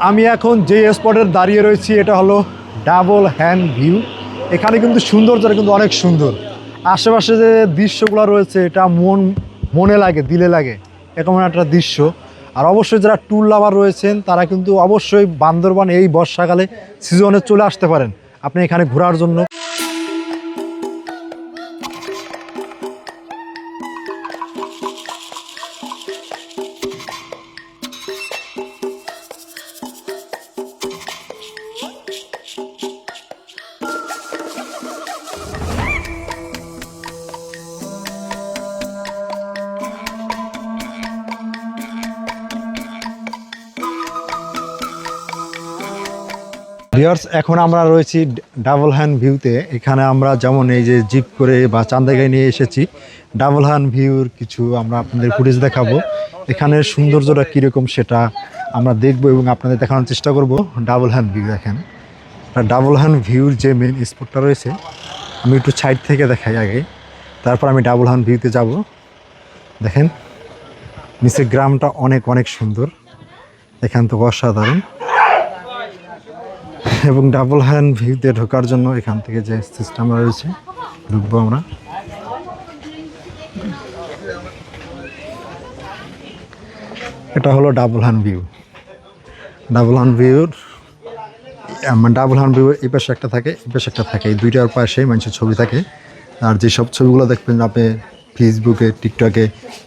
আমি এখন যে স্পটে দাঁড়িয়ে রয়েছি এটা হলো ডাবল হ্যান্ড ভিউ। এখানে কিন্তু সৌন্দর্যটা কিন্তু অনেক সুন্দর। আশেপাশে যে দৃশ্যগুলো রয়েছে এটা মনে লাগে, দিলে লাগে এরকম একটা দৃশ্য। আর অবশ্যই যারা ট্যুর লাভার রয়েছেন তারা কিন্তু অবশ্যই বান্দরবান এই বর্ষাকালে সিজনে চলে আসতে পারেন আপনি এখানে ঘোরার জন্য। ভিউয়ার্স, এখন আমরা রয়েছি ডাবল হ্যান্ড ভিউতে। এখানে আমরা যেমন এই যে জিপ করে বা চান্দাগাই নিয়ে এসেছি, ডাবল হ্যান্ড ভিউর কিছু আমরা আপনাদের ফুটেজ দেখাবো। এখানের সৌন্দর্যটা কীরকম সেটা আমরা দেখবো এবং আপনাদের দেখানোর চেষ্টা করব। ডাবল হ্যান্ড ভিউ দেখেন, ডাবল হ্যান্ড ভিউর যে মেন স্পটটা রয়েছে আমি একটু সাইড থেকে দেখাই আগে, তারপর আমি ডাবল হ্যান্ড ভিউতে যাব। দেখেন নিচের গ্রামটা অনেক অনেক সুন্দর, এখান থেকে অসাধারণ। এবং ডাবল হ্যান্ড ভিউতে ঢোকার জন্য এখান থেকে যে সিস্টেম রয়েছে ঢুকবো আমরা। এটা হলো double hand view. Double hand ভিউর এই পাশে একটা থাকে, এই পাশে একটা থাকে, এই দুইটার পাশে মানুষের ছবি থাকে। আর যেসব ছবিগুলো দেখবেন আপনি ফেসবুকে টিকটকে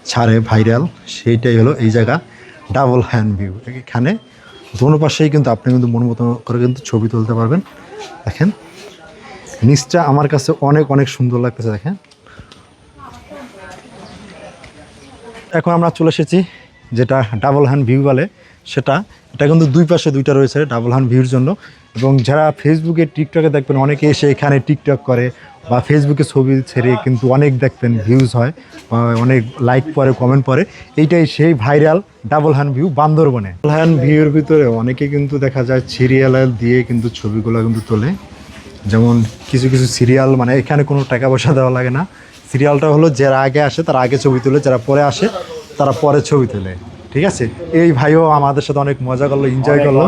ছাড়ে ভাইরাল, সেইটাই হলো এই জায়গা ডাবল হ্যান্ড ভিউ। এখানে দোনো পাশেই কিন্তু আপনি কিন্তু মন মতো করে কিন্তু ছবি তুলতে পারবেন। দেখেন নিচটা আমার কাছে অনেক অনেক সুন্দর লাগতেছে। দেখেন এখন আমরা চলে এসেছি যেটা ডাবল হ্যান্ড ভিউ বলে সেটা। এটা কিন্তু দুই পাশে দুইটা রয়েছে ডাবল হ্যান্ড ভিউর জন্য। এবং যারা ফেসবুকে টিকটকে দেখবেন অনেকে এসে এখানে টিকটক করে বা ফেসবুকে ছবি ছেড়ে কিন্তু অনেক দেখবেন ভিউজ হয় বা অনেক লাইক পরে কমেন্ট পরে, এইটাই সেই ভাইরাল ডাবল হ্যান্ড ভিউ বান্দরবনে। ডাবল হ্যান্ড ভিউর ভিতরে অনেকে কিন্তু দেখা যায় সিরিয়াল দিয়ে কিন্তু ছবিগুলো কিন্তু তোলে। যেমন কিছু কিছু সিরিয়াল মানে এখানে কোনো টাকা পয়সা দেওয়া লাগে না। সিরিয়ালটা হলো যারা আগে আসে তারা আগে ছবি তোলে, যারা পরে আসে তারা পরে ছবি তোলে। ঠিক আছে, এই ভাইও আমাদের সাথে অনেক মজা করলো, এনজয় করলো।